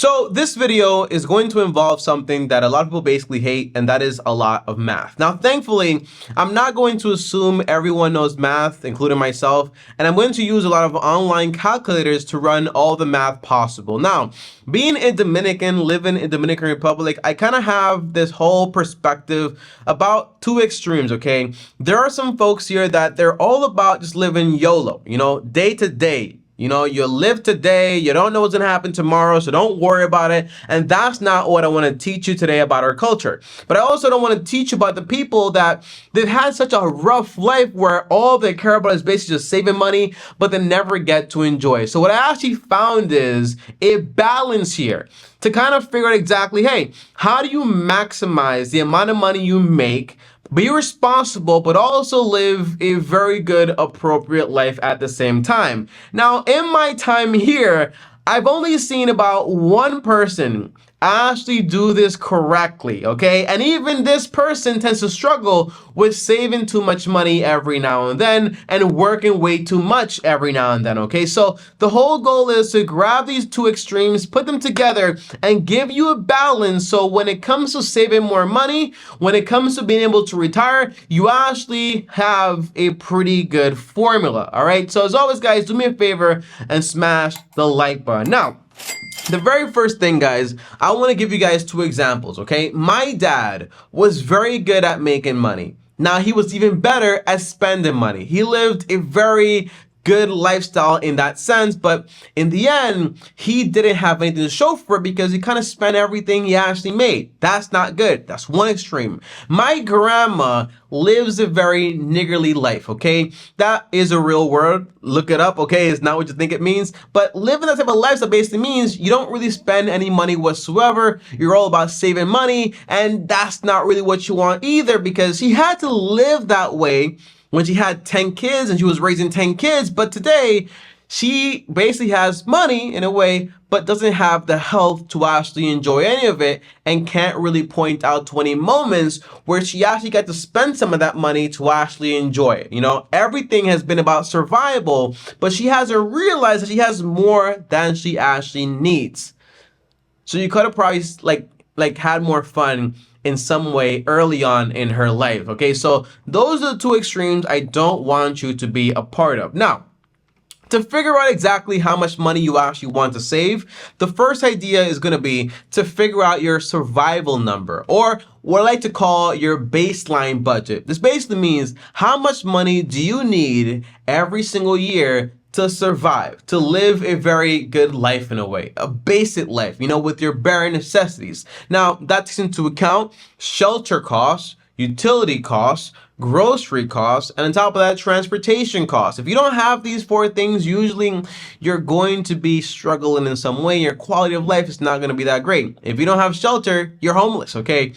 So this video is going to involve something that a lot of people basically hate, and that is a lot of math. Now, thankfully, I'm not going to assume everyone knows math, including myself, and I'm going to use a lot of online calculators to run all the math possible. Now, being a Dominican, living in Dominican Republic, I kind of have this whole perspective about two extremes, okay? There are some folks here that they're all about just living YOLO, day to day. You live today, you don't know what's gonna happen tomorrow, so don't worry about it. And that's not what I want to teach you today about our culture. But I also don't want to teach you about the people that they've had such a rough life where all they care about is basically just saving money, but they never get to enjoy it. So what I actually found is a balance here to kind of figure out exactly, hey, how do you maximize the amount of money you make, be responsible, but also live a very good, appropriate life at the same time. Now, in my time here, I've only seen about one person actually do this correctly, okay? And even this person tends to struggle with saving too much money every now and then and working way too much every now and then, okay? So the whole goal is to grab these two extremes, put them together, and give you a balance so when it comes to saving more money, when it comes to being able to retire, you actually have a pretty good formula, all right? So as always, guys, do me a favor and smash the like button. Now, the very first thing, guys, I want to give you guys two examples, okay? My dad was very good at making money. Now, he was even better at spending money. He lived a very good lifestyle in that sense, but in the end, he didn't have anything to show for it because he kind of spent everything he actually made. That's not good. That's one extreme. My grandma lives a very niggardly life, okay? That is a real word. Look it up, okay? It's not what you think it means, but living that type of lifestyle basically means you don't really spend any money whatsoever. You're all about saving money, and that's not really what you want either because he had to live that way when she had 10 kids and she was raising 10 kids, but today she basically has money in a way, but doesn't have the health to actually enjoy any of it and can't really point out to any moments where she actually got to spend some of that money to actually enjoy it. Everything has been about survival, but she hasn't realized that she has more than she actually needs. So you could have probably like had more fun in some way early on in her life, okay? So those are the two extremes I don't want you to be a part of. Now, to figure out exactly how much money you actually want to save, the first idea is going to be to figure out your survival number, or what I like to call your baseline budget. This basically means how much money do you need every single year to survive, to live a very good life in a way, a basic life, with your bare necessities. Now, that takes into account shelter costs, utility costs, grocery costs, and on top of that, transportation costs. If you don't have these four things, usually you're going to be struggling in some way. Your quality of life is not going to be that great. If you don't have shelter, you're homeless, okay?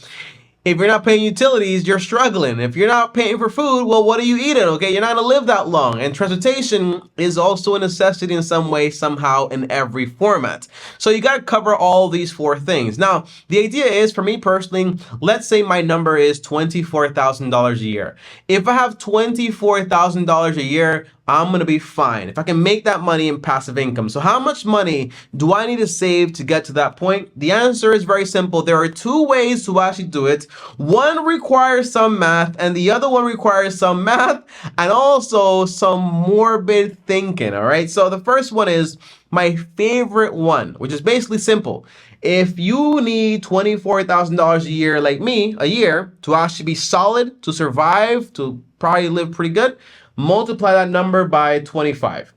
If you're not paying utilities, you're struggling. If you're not paying for food, well, what are you eating, okay? You're not gonna live that long. And transportation is also a necessity in some way, somehow, in every format. So you gotta cover all these four things. Now, the idea is, for me personally, let's say my number is $24,000 a year. If I have $24,000 a year, I'm gonna be fine if I can make that money in passive income. So how much money do I need to save to get to that point? The answer is very simple. There are two ways to actually do it. One requires some math and the other one requires some math and also some morbid thinking, all right? So the first one is my favorite one, which is basically simple. If you need $24,000 a year, like me, a year, to actually be solid, to survive, to probably live pretty good, multiply that number by 25.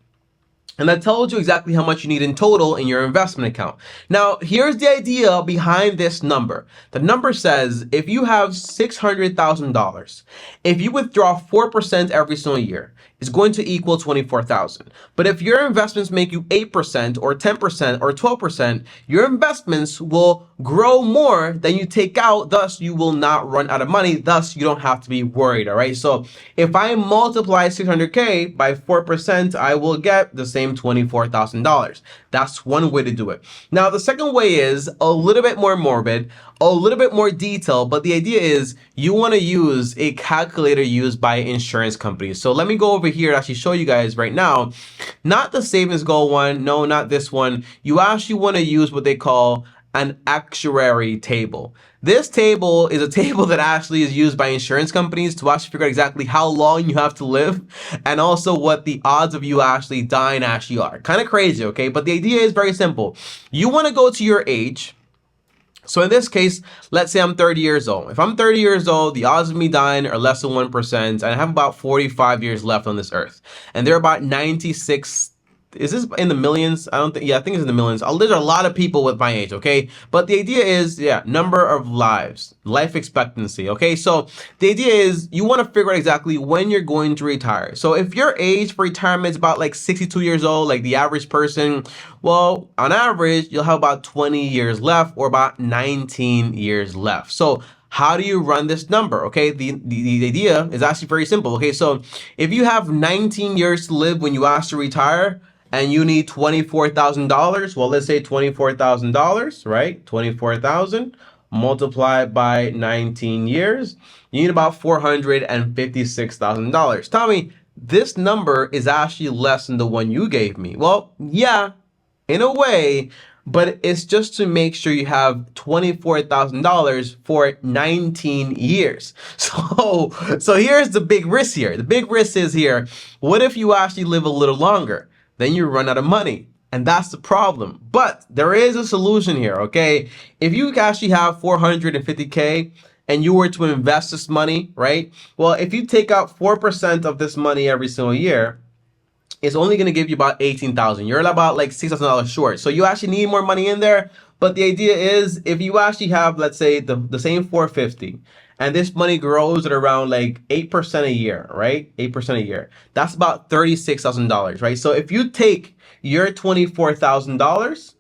And that tells you exactly how much you need in total in your investment account. Now, here's the idea behind this number. The number says if you have $600,000, if you withdraw 4% every single year, it's going to equal 24,000. But if your investments make you 8% or 10% or 12%, your investments will grow more than you take out. Thus, you will not run out of money. Thus, you don't have to be worried, all right? So if I multiply 600K by 4%, I will get the same $24,000. That's one way to do it. Now, the second way is a little bit more morbid, a little bit more detail, but the idea is you want to use a calculator used by insurance companies. So let me go over here to actually show you guys right now, not the savings goal one, no, not this one. You actually want to use what they call an actuary table. This table is a table that actually is used by insurance companies to actually figure out exactly how long you have to live and also what the odds of you actually dying actually are. Kind of crazy, okay? But the idea is very simple. You want to go to your age. So in this case, let's say I'm 30 years old. If I'm 30 years old, the odds of me dying are less than 1%, and I have about 45 years left on this earth. And there are about 96, is this in the millions? I don't think, yeah, I think it's in the millions. There's a lot of people with my age, okay? But the idea is, yeah, number of lives, life expectancy, okay? So the idea is you want to figure out exactly when you're going to retire. So if your age for retirement is about like 62 years old, like the average person, well, on average, you'll have about 20 years left or about 19 years left. So how do you run this number? Okay, the idea is actually very simple. Okay, so if you have 19 years to live when you ask to retire, and you need $24,000, well, let's say $24,000, right? 24,000 multiplied by 19 years, you need about $456,000. Tommy, this number is actually less than the one you gave me. Well, yeah, in a way, but it's just to make sure you have $24,000 for 19 years. So here's the big risk here. The big risk is here, what if you actually live a little longer? Then you run out of money. And that's the problem. But there is a solution here, okay? If you actually have 450K and you were to invest this money, right? Well, if you take out 4% of this money every single year, it's only going to give you about 18,000. You're about like $6,000 short. So you actually need more money in there. But the idea is if you actually have, let's say the same 450, and this money grows at around like 8% a year, right? 8% a year. That's about $36,000, right? So if you take your $24,000,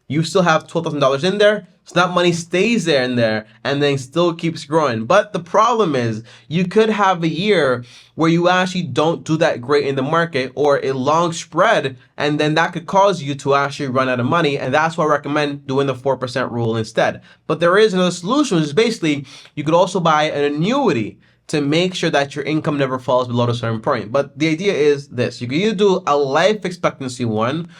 you still have $12,000 in there. So that money stays there and then still keeps growing. But the problem is you could have a year where you actually don't do that great in the market or a long spread, and then that could cause you to actually run out of money. And that's why I recommend doing the 4% rule instead. But there is another solution, which is basically you could also buy an annuity to make sure that your income never falls below a certain point. But the idea is this: you can either do a life expectancy one,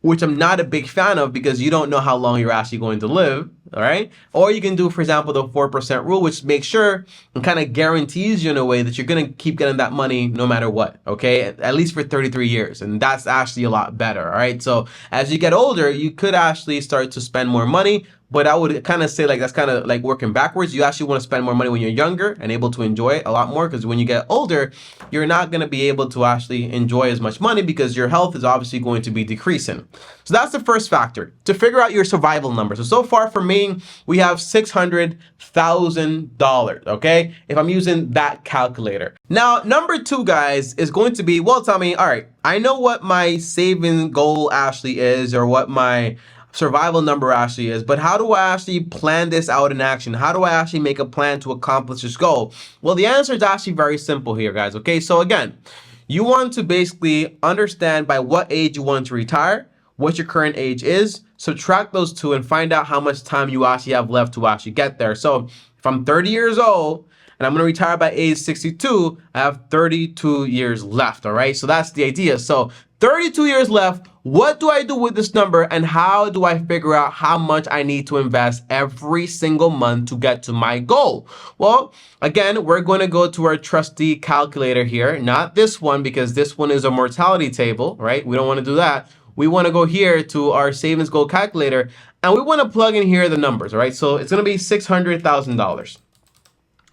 which I'm not a big fan of because you don't know how long you're actually going to live, all right? Or you can do, for example, the 4% rule, which makes sure and kind of guarantees you in a way that you're going to keep getting that money no matter what, okay? At least for 33 years. And that's actually a lot better, all right? So as you get older, you could actually start to spend more money, but I would kind of say like that's kind of like working backwards. You actually want to spend more money when you're younger and able to enjoy it a lot more, because when you get older, you're not going to be able to actually enjoy as much money because your health is obviously going to be decreasing. So that's the first factor, to figure out your survival number. So far for me, we have $600,000, okay? If I'm using that calculator. Now, number two, guys, is going to be, well, tell me, all right, I know what my saving goal actually is or what my survival number actually is, but how do I actually plan this out in action? How do I actually make a plan to accomplish this goal? Well, the answer is actually very simple here, guys, okay? So again, you want to basically understand by what age you want to retire, what your current age is, subtract those two and find out how much time you actually have left to actually get there. So if I'm 30 years old and I'm going to retire by age 62, I have 32 years left, all right? So that's the idea. So 32 years left. What do I do with this number, and how do I figure out how much I need to invest every single month to get to my goal? Well, again, we're going to go to our trusty calculator here, not this one, because this one is a mortality table, right? We don't want to do that. We want to go here to our savings goal calculator, and we want to plug in here the numbers, all right? So it's going to be $600,000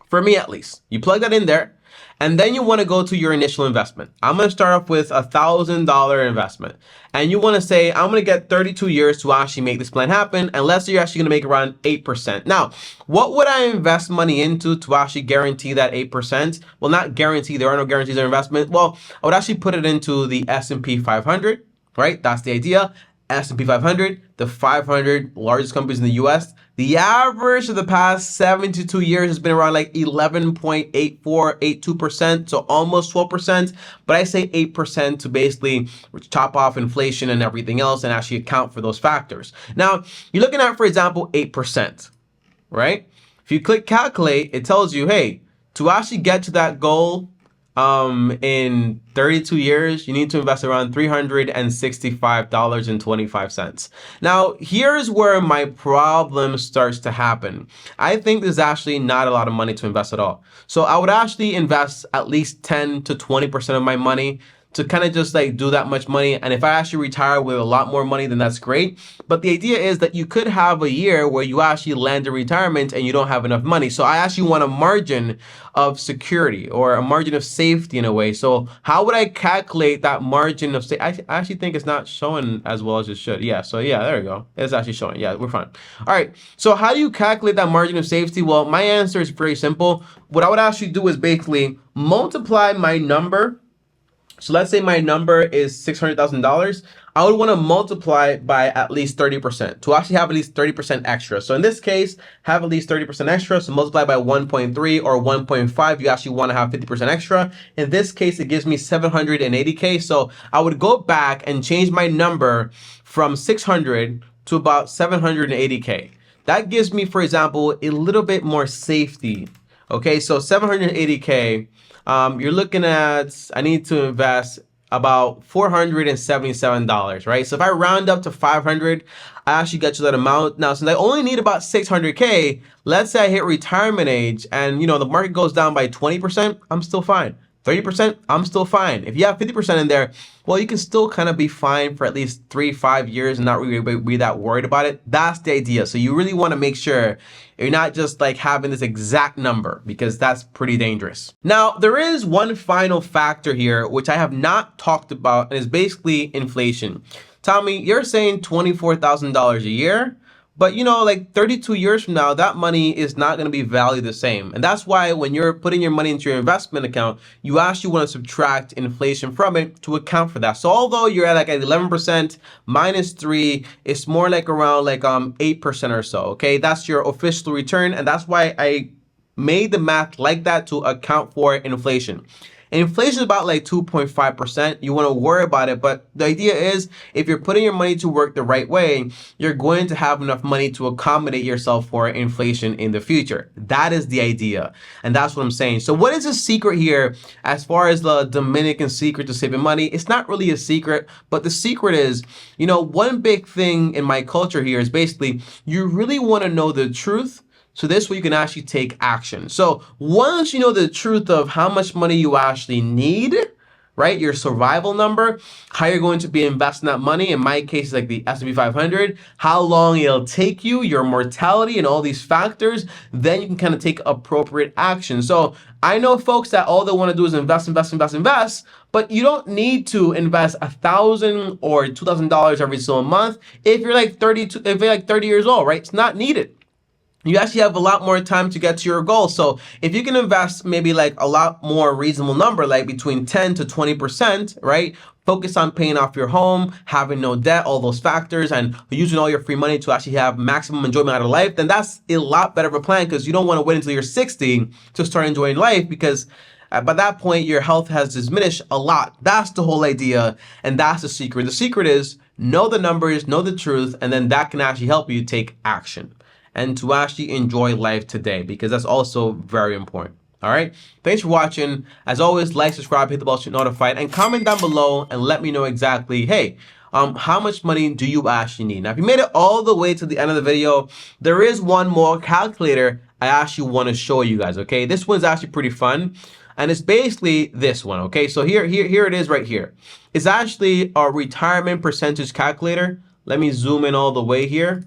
for me, at least. You plug that in there. And then you want to go to your initial investment. I'm going to start off with $1,000 investment. And you want to say, I'm going to get 32 years to actually make this plan happen. And let's say you're actually going to make around 8%. Now, what would I invest money into to actually guarantee that 8%? Well, not guarantee. There are no guarantees on investment. Well, I would actually put it into the S&P 500, right? That's the idea. S&P 500, the 500 largest companies in the US. The average of the past 72 years has been around like 11.82%, so almost 12%. But I say 8% to basically top off inflation and everything else and actually account for those factors. Now, you're looking at, for example, 8%, right? If you click calculate, it tells you, hey, to actually get to that goal, in 32 years, you need to invest around $365.25. Now, here's where my problem starts to happen. I think there's actually not a lot of money to invest at all. So I would actually invest at least 10 to 20% of my money to kind of just like do that much money. And if I actually retire with a lot more money, then that's great. But the idea is that you could have a year where you actually land in retirement and you don't have enough money. So I actually want a margin of security or a margin of safety in a way. So how would I calculate that margin of safety? I actually think it's not showing as well as it should. Yeah, so yeah, there we go. It's actually showing. Yeah, we're fine. All right, so how do you calculate that margin of safety? Well, my answer is very simple. What I would actually do is basically multiply my number. So let's say my number is $600,000. I would want to multiply by at least 30% to actually have at least 30% extra. So in this case, have at least 30% extra. So multiply by 1.3 or 1.5, you actually want to have 50% extra. In this case, it gives me 780K. So I would go back and change my number from 600 to about 780K. That gives me, for example, a little bit more safety. Okay, so 780K. You're looking at, I need to invest about $477, right? So if I round up to 500, I actually get you that amount. Now, since I only need about 600K, let's say I hit retirement age and the market goes down by 20%, I'm still fine. 30%, I'm still fine. If you have 50% in there, well, you can still kind of be fine for at least 3-5 years and not really be that worried about it. That's the idea. So you really want to make sure you're not just like having this exact number, because that's pretty dangerous. Now, there is one final factor here, which I have not talked about, and is basically inflation. Tommy, you're saying $24,000 a year. But like 32 years from now, that money is not going to be valued the same. And that's why when you're putting your money into your investment account, you actually want to subtract inflation from it to account for that. So although you're at like at 11% minus 3, it's more like around like 8% or so. Okay, that's your official return. And that's why I made the math like that, to account for inflation. Inflation is about like 2.5%. You want to worry about it, but the idea is if you're putting your money to work the right way, you're going to have enough money to accommodate yourself for inflation in the future. That is the idea, and that's what I'm saying. So what is the secret here as far as the Dominican secret to saving money? It's not really a secret, but the secret is, one big thing in my culture here is basically you really want to know the truth. So this way you can actually take action. So once you know the truth of how much money you actually need, right? Your survival number, how you're going to be investing that money. In my case, like the S&P 500, how long it'll take you, your mortality, and all these factors, then you can kind of take appropriate action. So I know folks that all they want to do is invest, but you don't need to invest $1,000 or $2,000 every single month if you're like 30 years old, right? It's not needed. You actually have a lot more time to get to your goal. So if you can invest maybe like a lot more reasonable number, like between 10 to 20%, right? Focus on paying off your home, having no debt, all those factors, and using all your free money to actually have maximum enjoyment out of life, then that's a lot better of a plan, because you don't want to wait until you're 60 to start enjoying life, because by that point, your health has diminished a lot. That's the whole idea, and that's the secret. The secret is know the numbers, know the truth, and then that can actually help you take action and to actually enjoy life today, because that's also very important. All right. Thanks for watching. As always, like, subscribe, hit the bell to get notified, and comment down below and let me know exactly, hey, how much money do you actually need? Now, if you made it all the way to the end of the video, there is one more calculator I actually want to show you guys. Okay, this one's actually pretty fun, and it's basically this one. Okay, so here it is right here. It's actually a retirement percentage calculator. Let me zoom in all the way here.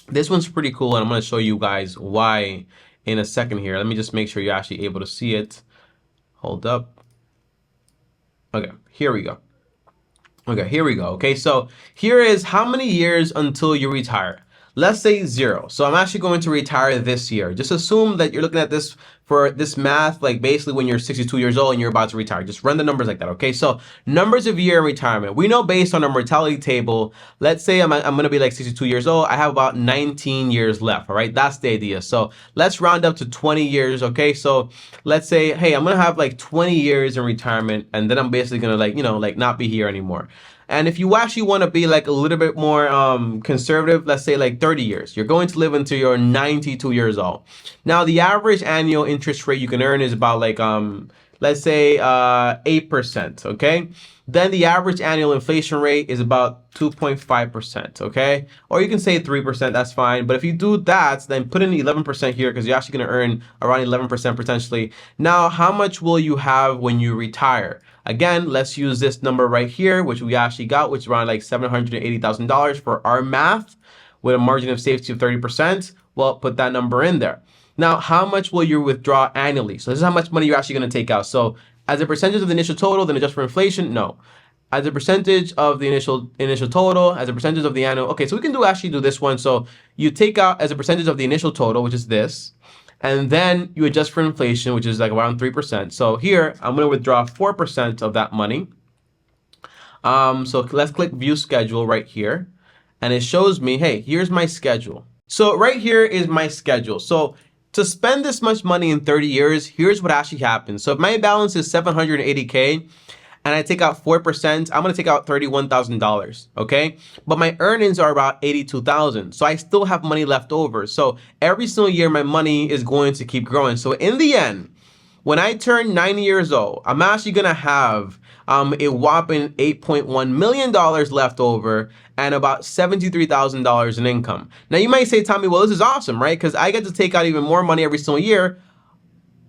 This one's pretty cool, and I'm going to show you guys why in a second here. Let me just make sure you're actually able to see it. Hold up. Okay, here we go. Okay, so here is how many years until you retire. Let's say 0. So I'm actually going to retire this year. Just assume that you're looking at this for this math, like basically when you're 62 years old and you're about to retire. Just run the numbers like that, okay? So numbers of year in retirement. We know based on our mortality table, let's say I'm going to be like 62 years old. I have about 19 years left, all right? That's the idea. So let's round up to 20 years, okay? So let's say, hey, I'm going to have like 20 years in retirement, and then I'm basically going to like not be here anymore. And if you actually want to be like a little bit more conservative, let's say like 30 years, you're going to live until you're 92 years old. Now, the average annual interest rate you can earn is about like, let's let's say 8%, okay? Then the average annual inflation rate is about 2.5%, okay? Or you can say 3%, that's fine. But if you do that, then put in 11% here because you're actually going to earn around 11% potentially. Now, how much will you have when you retire? Again, let's use this number right here, which we actually got, which is around like $780,000 for our math with a margin of safety of 30%. Well, put that number in there. Now, how much will you withdraw annually? So this is how much money you're actually going to take out. So as a percentage of the initial total, then adjust for inflation? No. As a percentage of the initial total, as a percentage of the annual. Okay, so we can actually do this one. So you take out as a percentage of the initial total, which is this, and then you adjust for inflation, which is like around 3%. So here, I'm going to withdraw 4% of that money. So let's click view schedule right here. And it shows me, hey, here's my schedule. So right here is my schedule. So to spend this much money in 30 years, here's what actually happens. So if my balance is 780K and I take out 4%, I'm going to take out $31,000, okay? But my earnings are about 82,000. So I still have money left over. So every single year, my money is going to keep growing. So in the end, when I turn 90 years old, I'm actually going to have a whopping $8.1 million left over and about $73,000 in income. Now you might say, Tommy, well, this is awesome, right? Because I get to take out even more money every single year,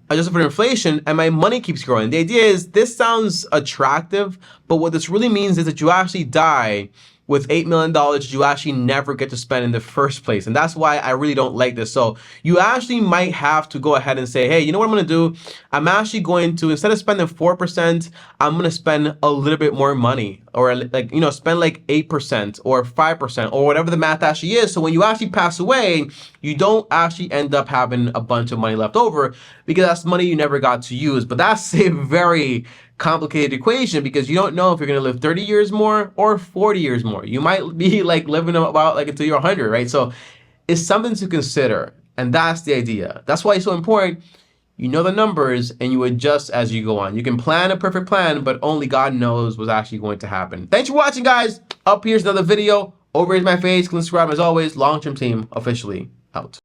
adjusted for inflation, and my money keeps growing. The idea is this sounds attractive, but what this really means is that you actually die with $8 million you actually never get to spend in the first place. And that's why I really don't like this. So you actually might have to go ahead and say, hey, you know what I'm going to do? I'm actually going to, instead of spending 4%, I'm going to spend a little bit more money, or like, you know, spend like 8% or 5% or whatever the math actually is. So when you actually pass away, you don't actually end up having a bunch of money left over because that's money you never got to use. But that's a very complicated equation because you don't know if you're going to live 30 years more or 40 years more. You might be like living about like until you're 100, right? So it's something to consider. And that's the idea. That's why it's so important. You know the numbers and you adjust as you go on. You can plan a perfect plan, but only God knows what's actually going to happen. Thanks for watching, guys. Up here's another video. Over here's my face. Click subscribe as always. Long-term team officially out.